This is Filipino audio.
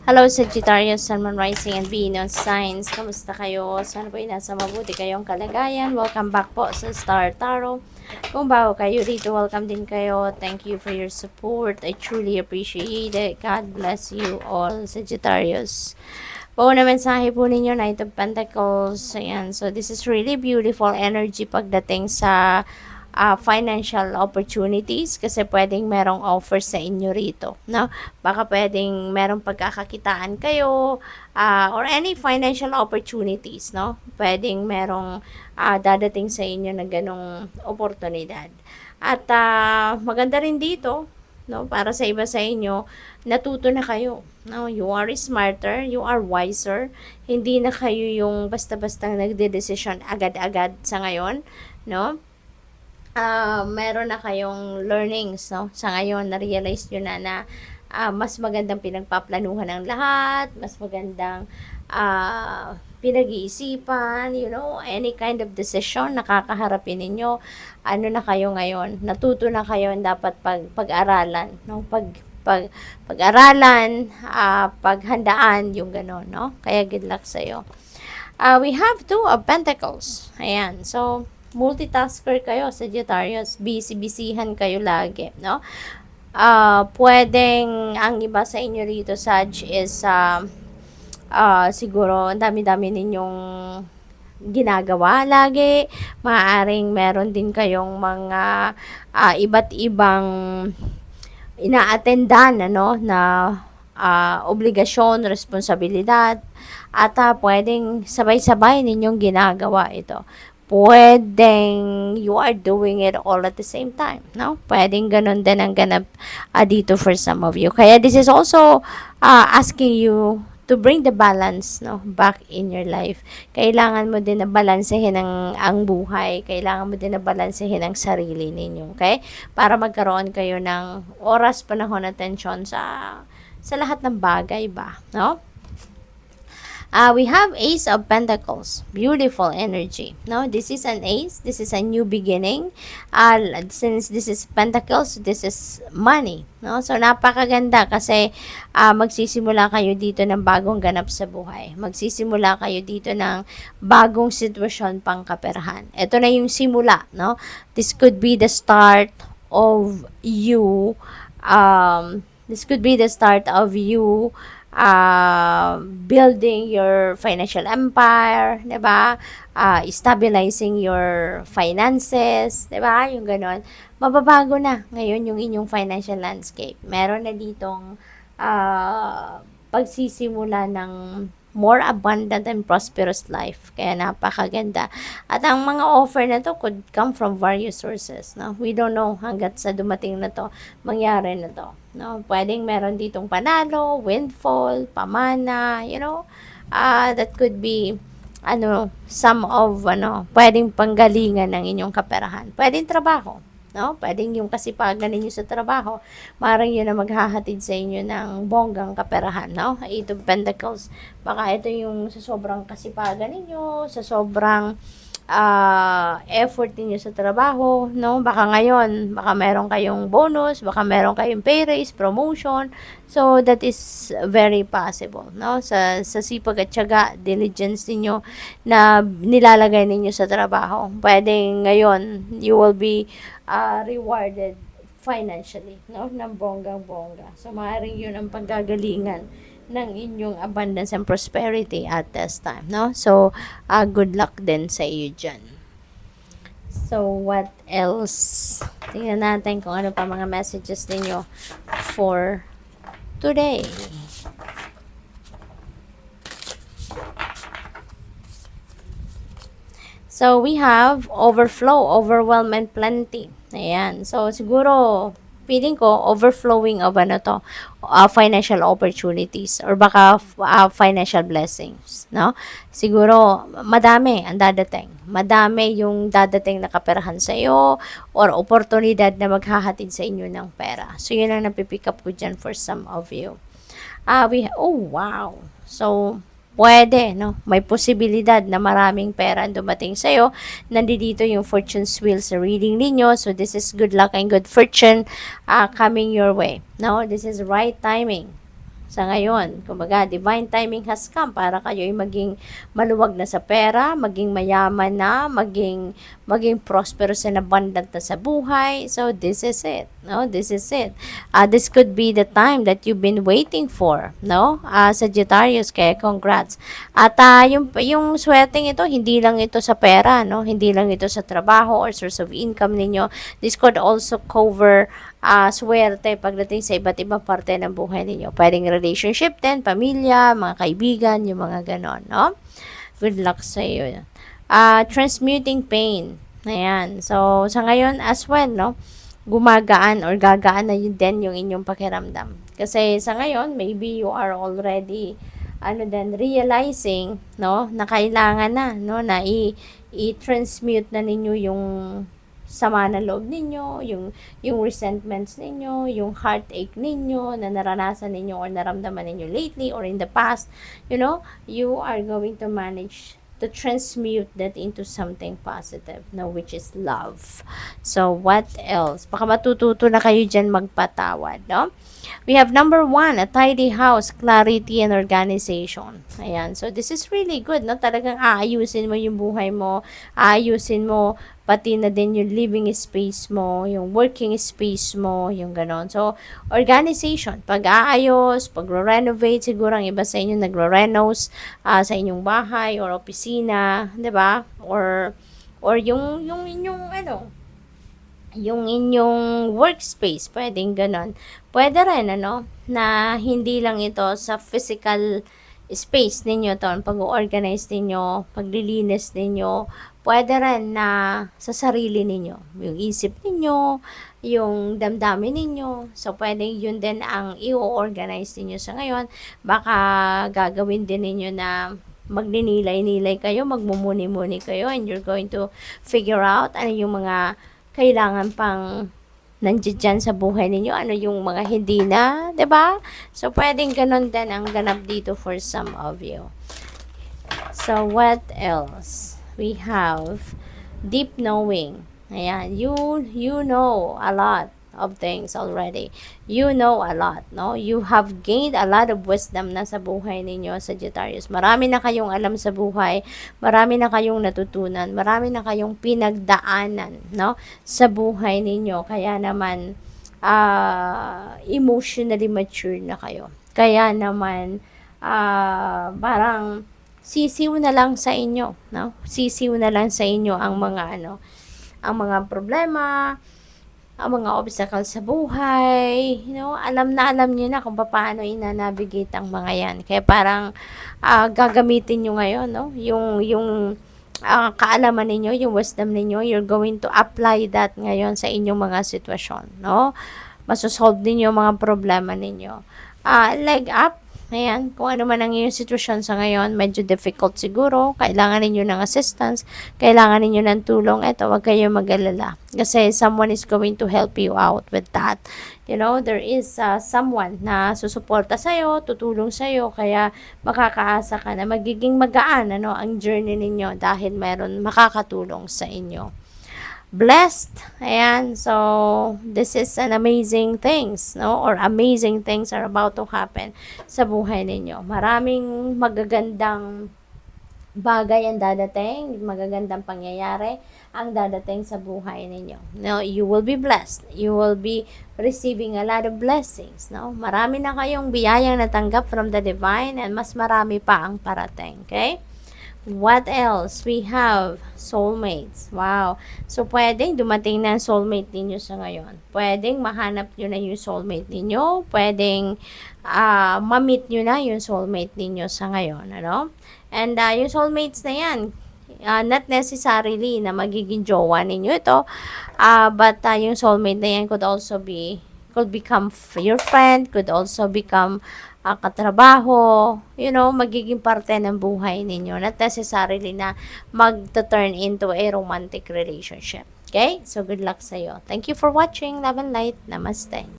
Hello, Sagittarius, Sun, Moon, Rising, and Venus signs. Kamusta kayo? Sana po ay nasa mabuti kayong kalagayan. Welcome back po sa Star Tarot. Kung bago kayo dito, welcome din kayo. Thank you for your support. I truly appreciate it. God bless you all, Sagittarius. Buo na mensahe po ninyo, Knight of Pentacles. Ayan. So, this is really beautiful energy pagdating sa financial opportunities kasi pwedeng merong offer sa inyo rito, no? Baka pwedeng merong pagkakakitaan kayo or any financial opportunities, no? Pwedeng merong dadating sa inyo na ganong oportunidad. At maganda rin dito, no? Para sa iba sa inyo, natuto na kayo. No, you are smarter, you are wiser. Hindi na kayo yung basta-basta nagde-decision agad-agad sa ngayon, no? Meron na kayong learnings, no? Sa ngayon, na-realize nyo na mas magandang pinagpaplanuhan ng lahat, mas magandang pinag-iisipan, you know, any kind of decision na kakaharapin ninyo, ano na kayo ngayon, natuto na kayo dapat pag-aralan, no? Pag-aralan, paghandaan, yung gano'n, no? Kaya good luck sa'yo. We have Two of Pentacles. Ayan, so, multitasker kayo, Sagittarius. Busy-busyhan kayo lagi, no? Pwedeng, ang iba sa inyo rito, Sag, is, siguro, ang dami-dami ninyong ginagawa lagi. Maaaring meron din kayong mga iba't ibang ina-attendan, ano, na obligasyon, responsibilidad, at pwedeng sabay-sabay ninyong ginagawa ito. Pwedeng you are doing it all at the same time, no? Pwedeng ganun din ang ganap dito for some of you. Kaya this is also asking you to bring the balance, no, back in your life. Kailangan mo din na balansehin ang buhay. Kailangan mo din na balansehin ang sarili ninyo, okay? Para magkaroon kayo ng oras, panahon, atensyon sa lahat ng bagay ba, no? We have Ace of Pentacles. Beautiful energy. No, this is an ace. This is a new beginning. Since this is Pentacles, this is money. No, so napakaganda kasi magsisimula kayo dito ng bagong ganap sa buhay. Magsisimula kayo dito ng bagong sitwasyon pang kaperahan. Ito na yung simula. No, this could be the start of you. This could be the start of you building your financial empire, 'di ba? Stabilizing your finances, 'di ba? Yung ganon. Mababago na ngayon yung inyong financial landscape. Meron na ditong pagsisimula ng more abundant and prosperous life. Kaya napakaganda. At ang mga offer na to could come from various sources. No? We don't know hanggat sa dumating na to, mangyari na to. No? Pwedeng meron ditong panalo, windfall, pamana, you know, that could be some of pwedeng panggalingan ng inyong kaperahan. Pwedeng trabaho. No? Pwedeng yung kasipagan ninyo sa trabaho, maaaring yun na maghahatid sa inyo ng bonggang kaperahan, no? Eight of Pentacles. Baka ito yung sa sobrang kasipagan ninyo, sa sobrang effort niyo sa trabaho, no? Baka ngayon, baka meron kayong bonus, baka meron kayong pay raise, promotion. So, that is very possible, no? Sa sipag at tiyaga, diligence niyo na nilalagay ninyo sa trabaho. Pwedeng ngayon, you will be rewarded financially, no? Ng bonggang-bongga. So, maaaring yun ang panggagalingan ng inyong abundance and prosperity at this time, no? So, good luck din sa iyo dyan. So, what else? Tingnan natin kung ano pa mga messages ninyo for today. So, we have overflow, overwhelm, and plenty. Ayan. So, siguro, feeling ko, overflowing of financial opportunities or baka financial blessings, no? Siguro, madami ang dadating. Madami yung dadating na kaperahan sa iyo or oportunidad na maghahatid sa inyo ng pera. So, yun ang napipick up ko dyan for some of you. Oh, wow. So, pwede, no? May posibilidad na maraming pera dumating sa'yo. Nandito yung fortune's wheel sa reading ninyo. So, this is good luck and good fortune coming your way. No? This is right timing. sa ngayon. Kumbaga, divine timing has come para kayo ay maging maluwag na sa pera, maging mayaman na, maging prosperous and abundant na sa buhay. So, this is it. No? This is it. This could be the time that you've been waiting for. No? Sagittarius, kaya congrats. At yung swerteng ito, hindi lang ito sa pera. No? Hindi lang ito sa trabaho or source of income ninyo. This could also cover swerte pagdating sa iba't ibang parte ng buhay ninyo. Pwedeng relationship din, pamilya, mga kaibigan, yung mga ganon, no? Good luck sa iyo. Transmuting pain. Ayan. So, sa ngayon as well, no? Gumagaan or gagaan na yun din yung inyong pakiramdam. Kasi sa ngayon, maybe you are already realizing, no, na kailangan na, no, na i-transmute na ninyo yung sama ng loob ninyo, yung resentments ninyo, yung heartache ninyo na naranasan ninyo or naramdaman ninyo lately or in the past, you are going to manage to transmute that into something positive, no, which is love. So, what else? Baka matututo na kayo dyan magpatawad, no? We have number 1, a tidy house, clarity and organization. Ayan. So, this is really good, no? Talagang aayusin mo yung buhay mo, aayusin mo pati na din yung living space mo, yung working space mo, yung ganon. So, organization, pag-aayos, pag-renovate, siguro ang iba sa inyo nagre-renos sa inyong bahay or opisina, 'di ba? Or yung inyong yung inyong workspace, pwedeng ganon. Pwede rin, na hindi lang ito sa physical space ninyo to, pag-organize ninyo, paglilinis ninyo, pwede rin na sa sarili ninyo, yung isip ninyo, yung damdamin ninyo. So, pwedeng yun din ang i-organize ninyo sa ngayon. Baka gagawin din ninyo na magninilay-nilay kayo, magmumuni-muni kayo, and you're going to figure out ano yung mga kailangan pang nandiyan sa buhay ninyo, ano yung mga hindi na, 'di ba? So, pwedeng ganun din ang ganap dito for some of you. So, what else? We have deep knowing. Ayan, you know a lot of things already. You know a lot, no? You have gained a lot of wisdom na sa buhay ninyo, Sagittarius. Marami na kayong alam sa buhay, marami na kayong natutunan, marami na kayong pinagdaanan, no? Sa buhay ninyo. Kaya naman, emotionally mature na kayo. Kaya naman, parang sisiw na lang sa inyo, no? Sisiw na lang sa inyo ang mga ang mga problema, ang mga obstacles sa buhay, alam niyo na kung paano ina-navigate ang mga yan. Kaya parang gagamitin niyo ngayon, no? Yung kaalaman ninyo, yung wisdom ninyo, you're going to apply that ngayon sa inyong mga sitwasyon, no? Masosolve ninyo yung mga problema ninyo. Leg up. Ayan, kung ano man ang iyong sitwasyon sa ngayon, medyo difficult siguro, kailangan ninyo ng assistance, kailangan ninyo ng tulong, eto, wag kayo mag-alala. Kasi someone is going to help you out with that. There is someone na susuporta sa'yo, tutulong sa'yo, kaya makakaasa ka na magiging magaan ang journey ninyo dahil meron makakatulong sa inyo. Blessed. Ayan. So, this is an amazing things, no? Or amazing things are about to happen sa buhay ninyo. Maraming magagandang bagay ang dadating, magagandang pangyayari ang dadating sa buhay ninyo. No, you will be blessed. You will be receiving a lot of blessings, no? Marami na kayong biyayang natanggap from the divine and mas marami pa ang parating, okay? What else? We have soulmates. Wow. So, pwedeng dumating na ang soulmate ninyo sa ngayon. Pwedeng mahanap nyo na yung soulmate ninyo. Pwedeng ma-meet nyo na yung soulmate ninyo sa ngayon. And yung soulmates na yan, not necessarily na magiging jowa ninyo ito. But yung soulmate na yan could become your friend, could also become katrabaho, magiging parte ng buhay ninyo. Not necessarily na mag-turn into a romantic relationship. Okay? So, good luck sa'yo. Thank you for watching. Love and light. Namaste.